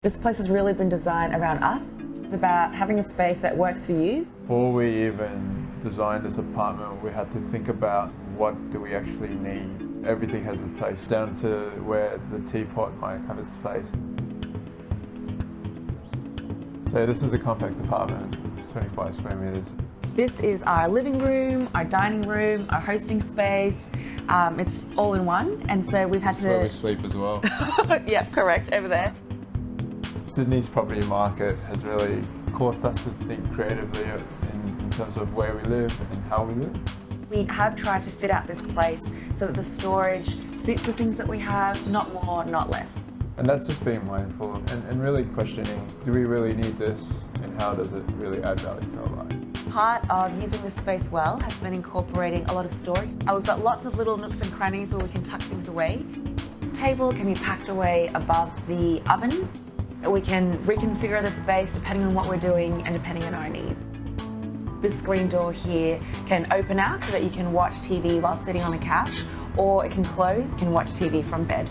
This place has really been designed around us. It's about having a space that works for you. Before we even designed this apartment, we had to think about what do we actually need. Everything has a place, down to where the teapot might have its place. So this is a compact apartment, 25 square meters. This is our living room, our dining room, our hosting space. It's all in one, and so we've had That's where we sleep as well. Yeah, correct, over there. Sydney's property market has really caused us to think creatively in terms of where we live and how we live. We have tried to fit out this place so that the storage suits the things that we have, not more, not less. And that's just being mindful and really questioning, do we really need this and how does it really add value to our life? Part of using this space well has been incorporating a lot of storage. We've got lots of little nooks and crannies where we can tuck things away. This table can be packed away above the oven. We can reconfigure the space depending on what we're doing and depending on our needs. This screen door here can open out so that you can watch TV while sitting on a couch, or it can close and watch TV from bed.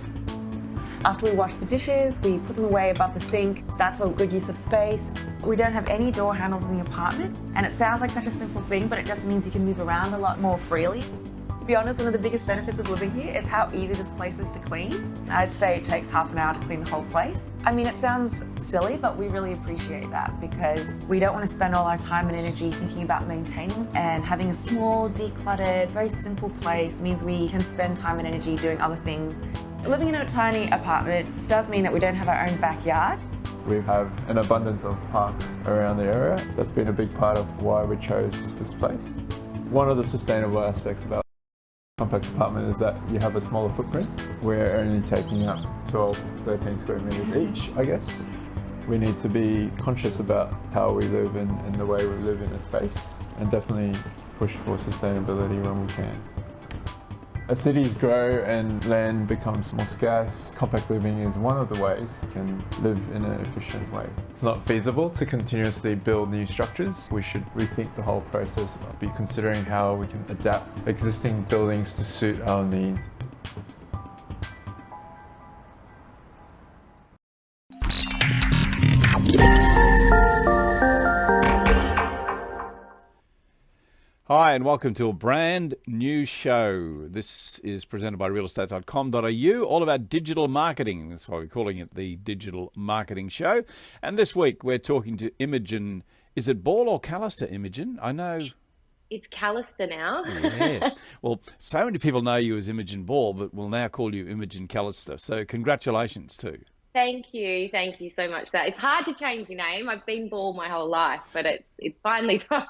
After we wash the dishes, we put them away above the sink. That's a good use of space. We don't have any door handles in the apartment, and it sounds like such a simple thing, but it just means you can move around a lot more freely. To be honest, one of the biggest benefits of living here is how easy this place is to clean. I'd say it takes half an hour to clean the whole place. I mean, it sounds silly, but we really appreciate that because we don't want to spend all our time and energy thinking about maintaining, and having a small, decluttered, very simple place means we can spend time and energy doing other things. Living in a tiny apartment does mean that we don't have our own backyard. We have an abundance of parks around the area. That's been a big part of why we chose this place. One of the sustainable aspects about compact apartment is that you have a smaller footprint. We're only taking up 12, 13 square meters each, I guess. We need to be conscious about how we live and the way we live in a space, and definitely push for sustainability when we can. As cities grow and land becomes more scarce, compact living is one of the ways you can live in an efficient way. It's not feasible to continuously build new structures. We should rethink the whole process, be considering how we can adapt existing buildings to suit our needs. Hi and welcome to a brand new show. This is presented by realestate.com.au, all about digital marketing. That's why we're calling it the Digital Marketing Show. And this week we're talking to Imogen. Is it Ball or Callister, Imogen? I know. It's Callister now. Yes. Well, so many people know you as Imogen Ball, but we'll now call you Imogen Callister. So congratulations too. Thank you so much for that. It's hard to change your name. I've been Ball my whole life, but it's finally time.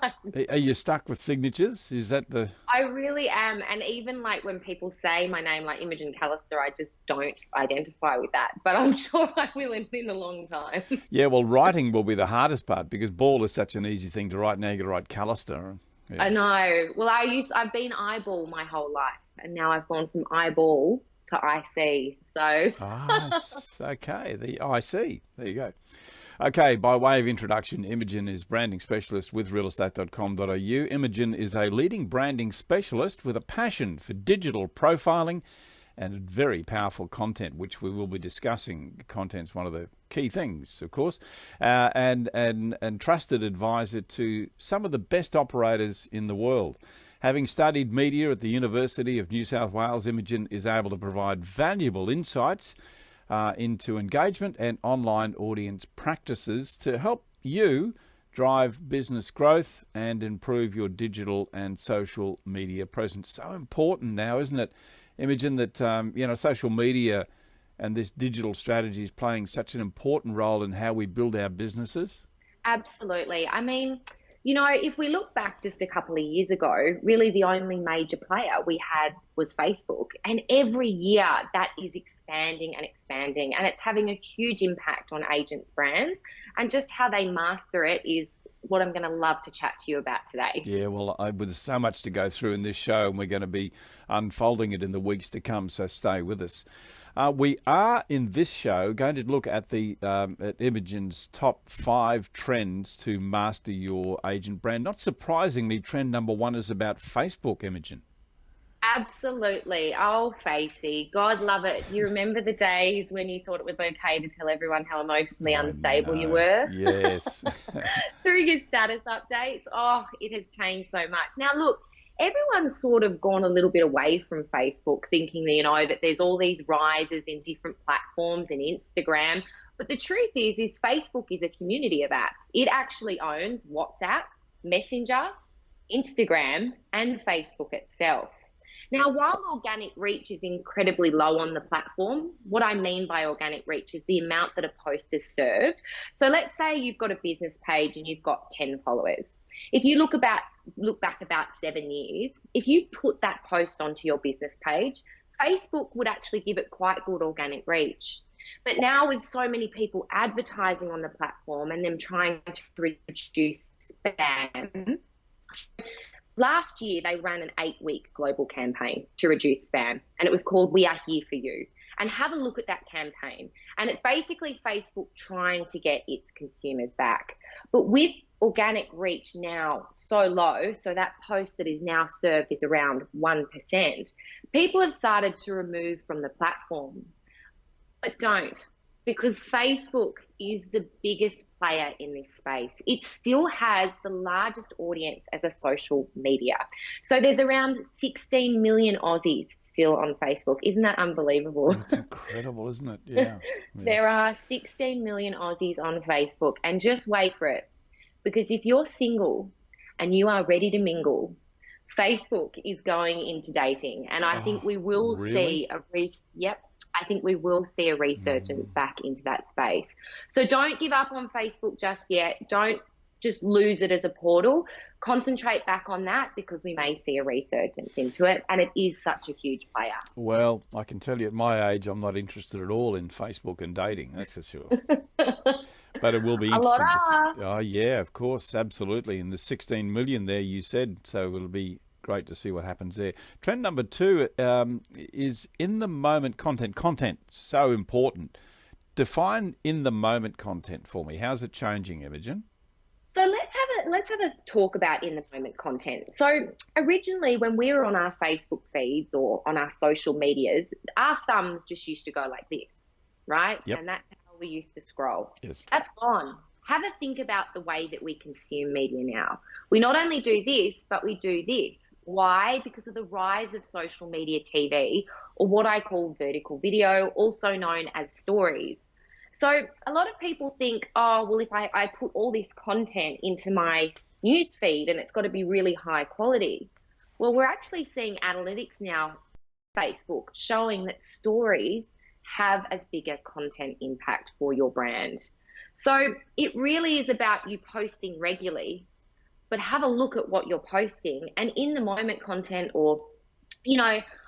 Are you stuck with signatures? Is that the... I really am, and even like when people say my name, like Imogen Callister, I just don't identify with that, but I'm sure I will in a long time. Yeah, well, writing will be the hardest part because Ball is such an easy thing to write. Now you got to write Callister. Yeah. I know. Well, I've been eyeball my whole life, and now I've gone from eyeball to IC. So okay, the IC. There you go. Okay, by way of introduction, Imogen is branding specialist with realestate.com.au. Imogen is a leading branding specialist with a passion for digital profiling and very powerful content, which we will be discussing. Content's one of the key things, of course, and trusted advisor to some of the best operators in the world. Having studied media at the University of New South Wales, Imogen is able to provide valuable insights into engagement and online audience practices to help you drive business growth and improve your digital and social media presence. So important now, isn't it, Imogen, that social media and this digital strategy is playing such an important role in how we build our businesses? Absolutely. I mean, if we look back just a couple of years ago, really the only major player we had was Facebook. And every year that is expanding and expanding. And it's having a huge impact on agents' brands. And just how they master it is what I'm going to love to chat to you about today. Yeah, well, there's so much to go through in this show, and we're going to be unfolding it in the weeks to come. So stay with us. We are, in this show, going to look at at Imogen's top 5 trends to master your agent brand. Not surprisingly, trend number 1 is about Facebook, Imogen. Absolutely. Oh, Facey, God love it. You remember the days when you thought it was okay to tell everyone how emotionally I unstable you know. were Yes. through your status updates? Oh, it has changed so much. Now, look, everyone's sort of gone a little bit away from Facebook, thinking that, that there's all these rises in different platforms and Instagram. But the truth is Facebook is a community of apps. It actually owns WhatsApp, Messenger, Instagram, and Facebook itself. Now, while organic reach is incredibly low on the platform, what I mean by organic reach is the amount that a post is served. So let's say you've got a business page and you've got 10 followers. If you look back about 7 years, if you put that post onto your business page, Facebook would actually give it quite good organic reach. But now with so many people advertising on the platform and them trying to reduce spam, last year, they ran an 8-week global campaign to reduce spam, and it was called We Are Here For You. And have a look at that campaign. And it's basically Facebook trying to get its consumers back. But with organic reach now so low, so that post that is now served is around 1%, people have started to remove from the platform. But don't, because Facebook is the biggest player in this space. It still has the largest audience as a social media. So there's around 16 million Aussies still on Facebook. Isn't that unbelievable? It's incredible, isn't it? Yeah. There are 16 million Aussies on Facebook, and just wait for it. Because if you're single and you are ready to mingle, Facebook is going into dating. And I think we will see I think we will see a resurgence back into that space. So don't give up on Facebook just yet. Don't just lose it as a portal. Concentrate back on that, because we may see a resurgence into it, and it is such a huge player. Well, I can tell you at my age, I'm not interested at all in Facebook and dating, that's for sure. But it will be interesting to see. Oh, yeah, of course, absolutely. And the 16 million there, you said, so it'll be great to see what happens there. Trend number 2 is in the moment content. Content, so important. Define in the moment content for me. How's it changing, Imogen? So let's have a talk about in the moment content. So originally, when we were on our Facebook feeds or on our social medias, our thumbs just used to go like this, right? Yep. And that's how we used to scroll. Yes. That's gone. Have a think about the way that we consume media now. We not only do this, but we do this. Why? Because of the rise of social media TV, or what I call vertical video, also known as stories. So a lot of people think, oh, well, if I put all this content into my news feed and it's got to be really high quality. Well, we're actually seeing analytics now, Facebook, showing that stories have as bigger content impact for your brand. So it really is about you posting regularly, but have a look at what you're posting, and in the moment content, or,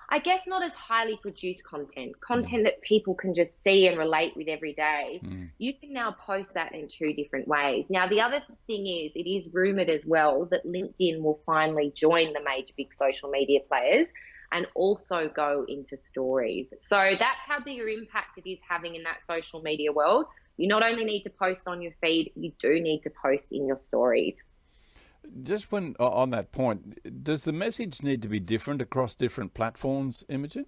I guess not as highly produced content that people can just see and relate with every day. You can now post that in 2 different ways. Now, the other thing is, it is rumored as well that LinkedIn will finally join the major big social media players and also go into stories. So that's how big an impact it is having in that social media world. You not only need to post on your feed, you do need to post in your stories. Just on that point, does the message need to be different across different platforms, Imogen?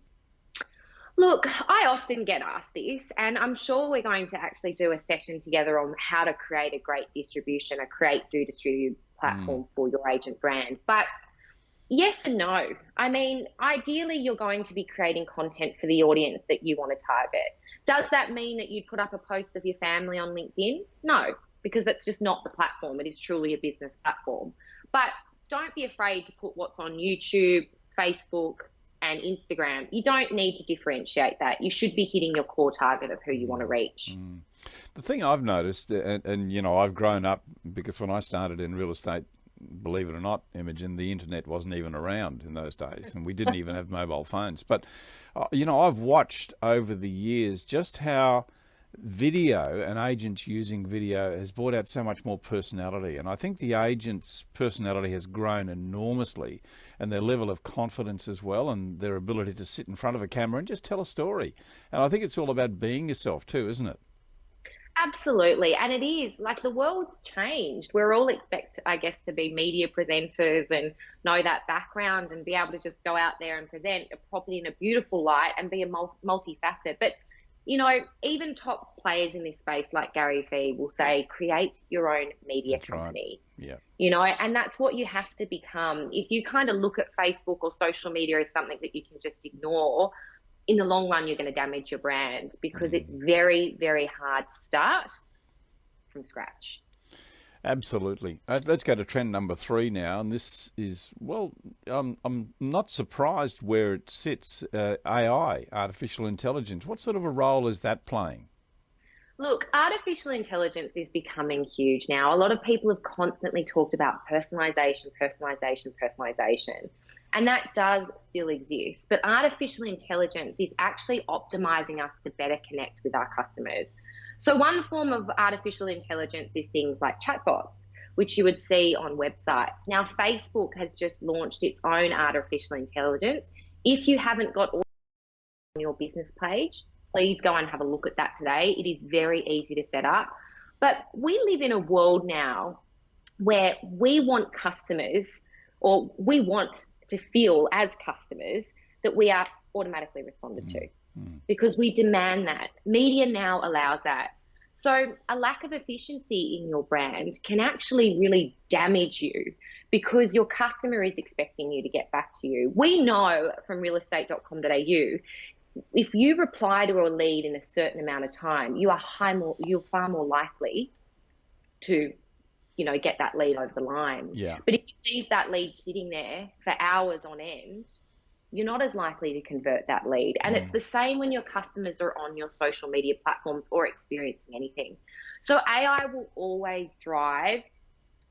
Look, I often get asked this, and I'm sure we're going to actually do a session together on how to create a great distribution, do distribute platform for your agent brand. But yes and no. I mean, ideally, you're going to be creating content for the audience that you want to target. Does that mean that you put up a post of your family on LinkedIn? No, because that's just not the platform. It is truly a business platform. But don't be afraid to put what's on YouTube, Facebook, and Instagram. You don't need to differentiate that. You should be hitting your core target of who you want to reach. The thing I've noticed, and I've grown up, because when I started in real estate, believe it or not, Imogen, the internet wasn't even around in those days, and we didn't even have mobile phones. But, I've watched over the years just how video and agents using video has brought out so much more personality. And I think the agent's personality has grown enormously, and their level of confidence as well, and their ability to sit in front of a camera and just tell a story. And I think it's all about being yourself too, isn't it? Absolutely. And it is like the world's changed. We're all expect, I guess, to be media presenters and know that background and be able to just go out there and present a property in a beautiful light and be a multifaceted. But, you know, even top players in this space like Gary Vee will say, create your own media That's company. Right. Yeah. You know, and that's what you have to become. If you kind of look at Facebook or social media as something that you can just ignore, in the long run, you're going to damage your brand because it's very, very hard to start from scratch. Absolutely. Let's go to trend number 3 now, and this is, well, I'm not surprised where it sits. AI, artificial intelligence. What sort of a role is that playing? Look, artificial intelligence is becoming huge now. A lot of people have constantly talked about personalization, personalization, personalization. And that does still exist. But artificial intelligence is actually optimizing us to better connect with our customers. So one form of artificial intelligence is things like chatbots, which you would see on websites. Now, Facebook has just launched its own artificial intelligence. If you haven't got all on your business page, please go and have a look at that today. It is very easy to set up. But we live in a world now where we want customers, or we want to feel as customers that we are automatically responded to because we demand that. Media now allows that. So a lack of efficiency in your brand can actually really damage you because your customer is expecting you to get back to you. We know from realestate.com.au, if you reply to a lead in a certain amount of time, you're far more likely to, you know, get that lead over the line. Yeah. But if you leave that lead sitting there for hours on end, you're not as likely to convert that lead. And it's the same when your customers are on your social media platforms or experiencing anything. So AI will always drive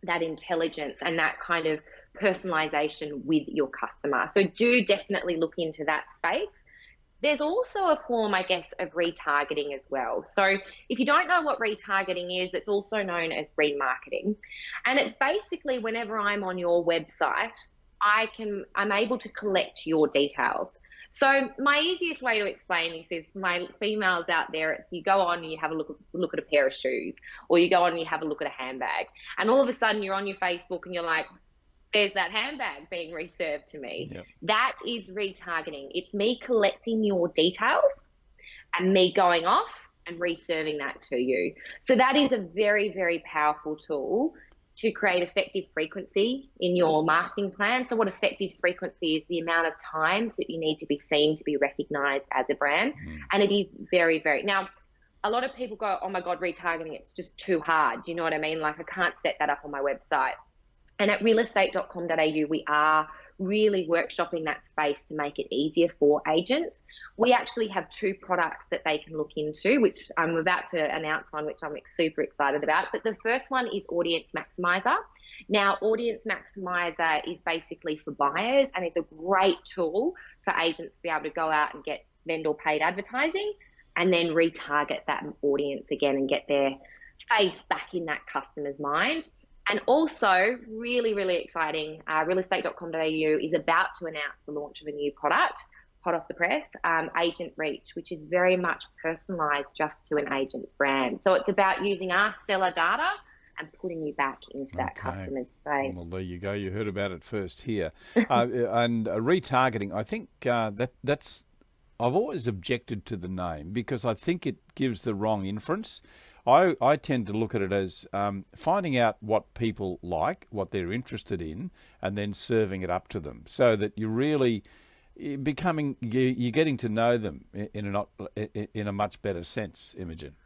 that intelligence and that kind of personalization with your customer. So do definitely look into that space. There's also a form, I guess, of retargeting as well. So if you don't know what retargeting is, it's also known as remarketing. And it's basically whenever I'm on your website, I'm able to collect your details. So my easiest way to explain this is for my females out there, it's you go on and you have a look at a pair of shoes, or you go on and you have a look at a handbag. And all of a sudden you're on your Facebook and you're like, there's that handbag being reserved to me. Yep. That is retargeting. It's me collecting your details and me going off and reserving that to you. So that is a very, very powerful tool to create effective frequency in your marketing plan. So what effective frequency is the amount of times that you need to be seen to be recognized as a brand. And it is very, very, now a lot of people go, oh my God, retargeting, it's just too hard. Do you know what I mean? Like I can't set that up on my website. And at realestate.com.au, we are really workshopping that space to make it easier for agents. We actually have 2 products that they can look into, which I'm about to announce one, which I'm super excited about. But the first one is Audience Maximizer. Now, Audience Maximizer is basically for buyers and it's a great tool for agents to be able to go out and get vendor paid advertising and then retarget that audience again and get their face back in that customer's mind. And also, really, really exciting, realestate.com.au is about to announce the launch of a new product, hot off the press, Agent Reach, which is very much personalised just to an agent's brand. So it's about using our seller data and putting you back into that customer's space. Well, there you go. You heard about it first here. And retargeting, I think that's... I've always objected to the name because I think it gives the wrong inference. I tend to look at it as finding out what people like, what they're interested in, and then serving it up to them so that you're really becoming, you're getting to know them in a much better sense, Imogen.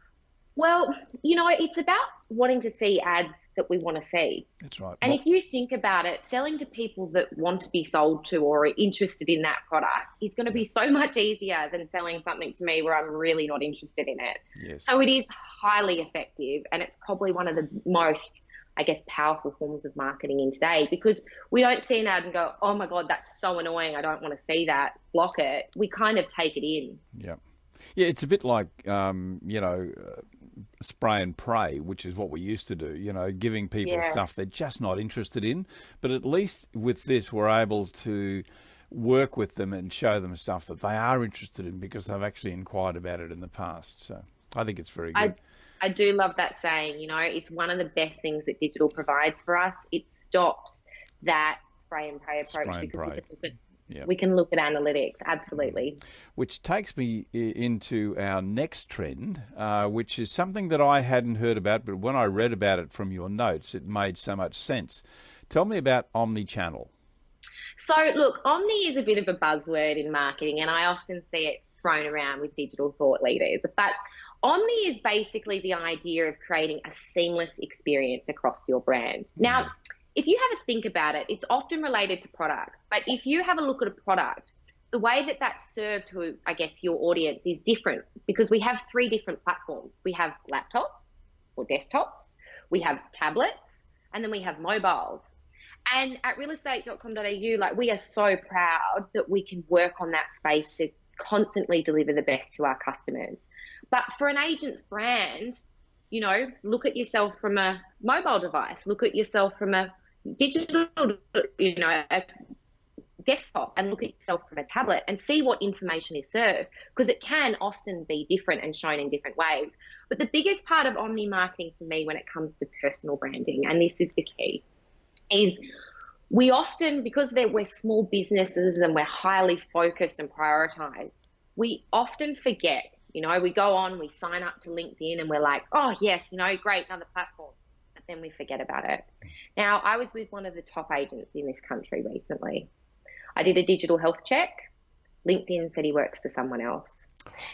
Well, you know, it's about wanting to see ads that we want to see. That's right. And if you think about it, selling to people that want to be sold to or are interested in that product is going to be so much easier than selling something to me where I'm really not interested in it. Yes. So it is highly effective, and it's probably one of the most, I guess, powerful forms of marketing in today, because we don't see an ad and go, oh my God, that's so annoying, I don't want to see that, block it. We kind of take it in. Yeah. Yeah, it's a bit like, spray and pray, which is what we used to do, giving people stuff they're just not interested in. But at least with this, we're able to work with them and show them stuff that they are interested in because they've actually inquired about it in the past. So I think it's very good. I do love that saying. You know, it's one of the best things that digital provides for us. It stops that spray and pray approach because we can look at analytics. Absolutely. Which takes me into our next trend, which is something that I hadn't heard about, but when I read about it from your notes, it made so much sense. Tell me about Omnichannel. So look, Omni is a bit of a buzzword in marketing, and I often see it thrown around with digital thought leaders. But Omni is basically the idea of creating a seamless experience across your brand. Now, if you have a think about it, it's often related to products. But if you have a look at a product, the way that that's served to, I guess, your audience is different because we have 3 different platforms. We have laptops or desktops, we have tablets, and then we have mobiles. And at realestate.com.au, like, we are so proud that we can work on that space to constantly deliver the best to our customers. But for an agent's brand, you know, look at yourself from a mobile device, look at yourself from a digital, you know, a desktop, and look at yourself from a tablet and see what information is served, because it can often be different and shown in different ways. But the biggest part of Omni marketing for me when it comes to personal branding, and this is the key, is we often, because we're small businesses and we're highly focused and prioritized, we often forget, you know, we go on, we sign up to LinkedIn and we're like, oh yes, you know, great, another platform. But then we forget about it. Now, I was with one of the top agents in this country recently. I did a digital health check. LinkedIn said he works for someone else.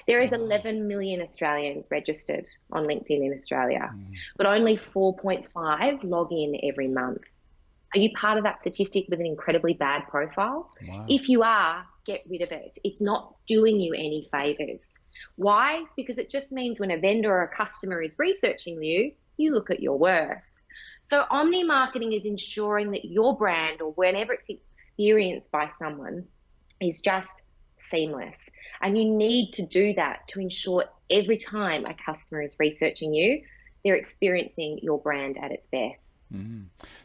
There is 11 million Australians registered on LinkedIn in Australia, but only 4.5 log in every month. Are you part of that statistic with an incredibly bad profile? Wow. If you are, get rid of it. It's not doing you any favours. Why? Because it just means when a vendor or a customer is researching you, you look at your worst. So Omni marketing is ensuring that your brand, or whenever it's experienced by someone, is just seamless. And you need to do that to ensure every time a customer is researching you, they're experiencing your brand at its best.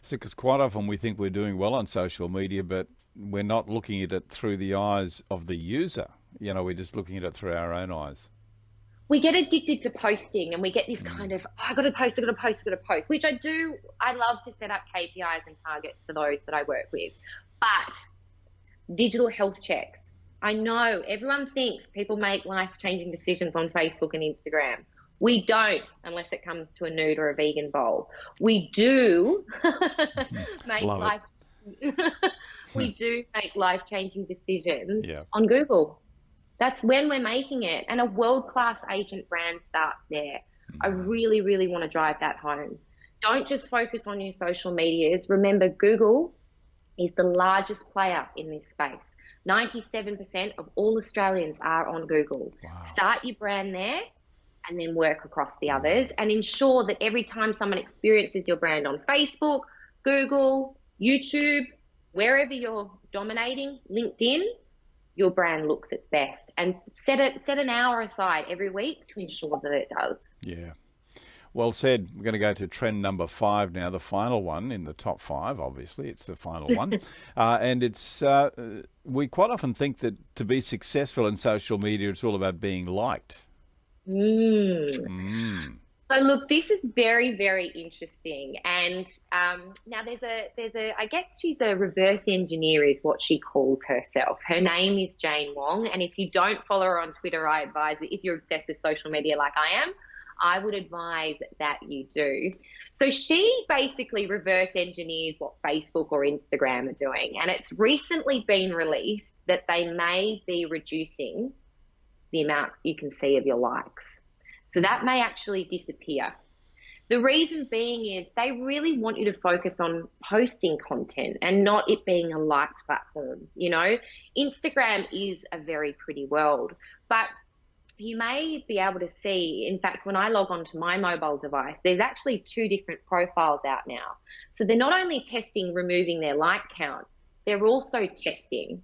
So, because quite often we think we're doing well on social media, but we're not looking at it through the eyes of the user. You know, we're just looking at it through our own eyes. We get addicted to posting, and we get this kind of, oh, I got to post, which I do. I love to set up KPIs and targets for those that I work with. But digital health checks, I know everyone thinks people make life-changing decisions on Facebook and Instagram. We don't, unless it comes to a nude or a vegan bowl. We do we do make life-changing decisions on Google. That's when we're making it. And a world-class agent brand starts there. I really, really want to drive that home. Don't just focus on your social medias. Remember, Google is the largest player in this space. 97% of all Australians are on Google. Wow. Start your brand there, and then work across the others, and ensure that every time someone experiences your brand on Facebook, Google, YouTube, wherever you're dominating, LinkedIn, your brand looks its best. And set an hour aside every week to ensure that it does. Yeah. Well said. We're going to go to trend number 5 now, the final one in the top 5, obviously. It's the final one. And it's we quite often think that to be successful in social media, it's all about being liked. So look, this is very, very interesting. And now there's a, I guess she's a reverse engineer is what she calls herself. Her name is Jane Wong. And if you don't follow her on Twitter, I advise that if you're obsessed with social media like I am, I would advise that you do. So she basically reverse engineers what Facebook or Instagram are doing. And it's recently been released that they may be reducing the amount you can see of your likes. So that may actually disappear. The reason being is they really want you to focus on posting content and not it being a liked platform. You know, Instagram is a very pretty world, but you may be able to see, in fact, when I log onto my mobile device, there's actually 2 different profiles out now. So they're not only testing removing their like count, they're also testing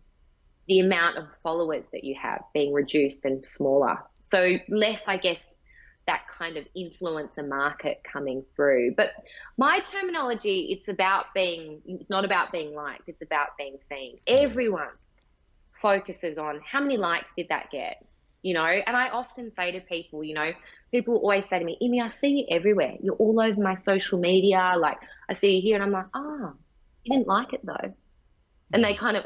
the amount of followers that you have being reduced and smaller. So less, I guess, that kind of influencer market coming through. But my terminology, it's not about being liked, it's about being seen. Everyone focuses on how many likes did that get? you know. And I often say to people, you know, people always say to me, Imi, I see you everywhere. You're all over my social media. Like, I see you here. And I'm like, oh, you didn't like it though. And they kind of,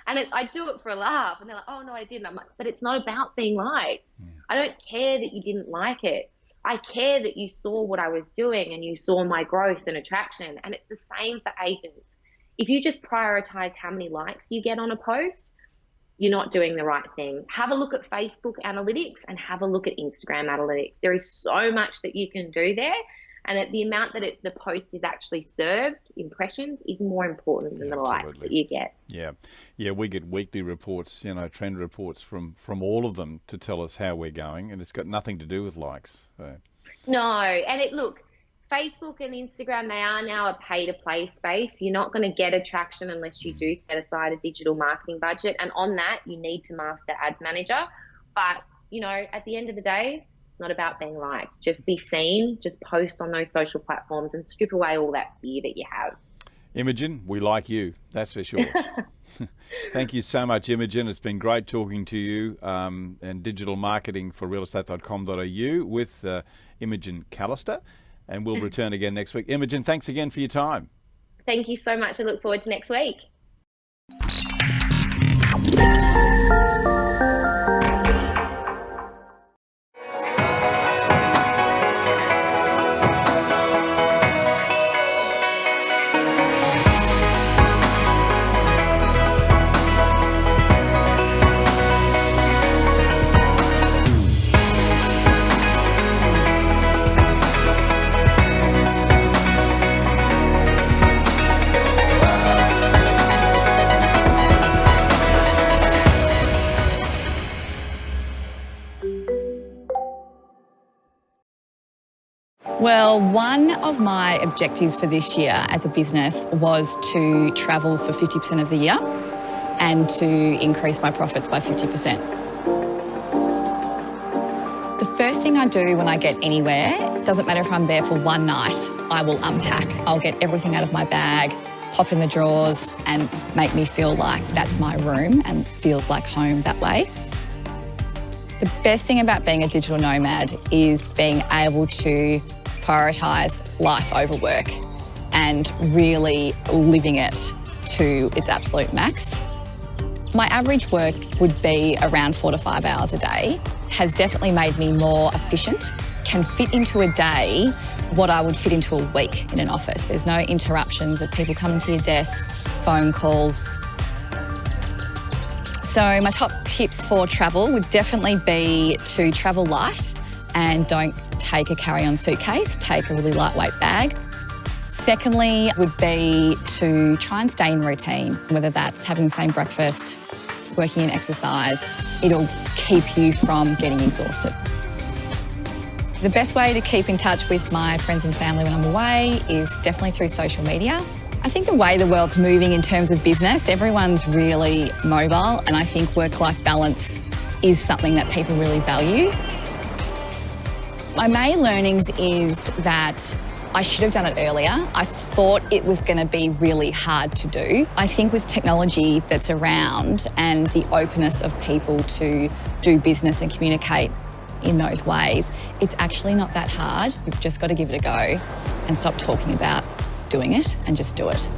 I do it for a laugh. And they're like, oh, no, I didn't. I'm like, but it's not about being liked. I don't care that you didn't like it. I care that you saw what I was doing and you saw my growth and attraction. And it's the same for agents. If you just prioritize how many likes you get on a post, you're not doing the right thing. Have a look at Facebook analytics and have a look at Instagram analytics. There is so much that you can do there. And the amount that the post is actually served, impressions, is more important than the likes that you get. Yeah, we get weekly reports, you know, trend reports from all of them to tell us how we're going, and it's got nothing to do with likes. So. No, and look, Facebook and Instagram, they are now a pay-to-play space. You're not going to get attraction unless you do set aside a digital marketing budget, and on that, you need to master Ads Manager. But, you know, at the end of the day, it's not about being liked. Just be seen, just post on those social platforms and strip away all that fear that you have. Imogen, we like you, that's for sure. Thank you so much, Imogen. It's been great talking to you, and digital marketing for realestate.com.au with Imogen Callister. And we'll return again next week. Imogen, thanks again for your time. Thank you so much. I look forward to next week. Well, one of my objectives for this year as a business was to travel for 50% of the year and to increase my profits by 50%. The first thing I do when I get anywhere, doesn't matter if I'm there for one night, I will unpack. I'll get everything out of my bag, pop in the drawers and make me feel like that's my room and feels like home that way. The best thing about being a digital nomad is being able to prioritise life over work and really living it to its absolute max. My average work would be around 4 to 5 hours a day. Has definitely made me more efficient, can fit into a day what I would fit into a week in an office. There's no interruptions of people coming to your desk, phone calls. So my top tips for travel would definitely be to travel light and don't take a carry-on suitcase, take a really lightweight bag. Secondly, would be to try and stay in routine, whether that's having the same breakfast, working in exercise. It'll keep you from getting exhausted. The best way to keep in touch with my friends and family when I'm away is definitely through social media. I think the way the world's moving in terms of business, everyone's really mobile, and I think work-life balance is something that people really value. My main learnings is that I should have done it earlier. I thought it was going to be really hard to do. I think with technology that's around and the openness of people to do business and communicate in those ways, it's actually not that hard. You've just got to give it a go and stop talking about doing it and just do it.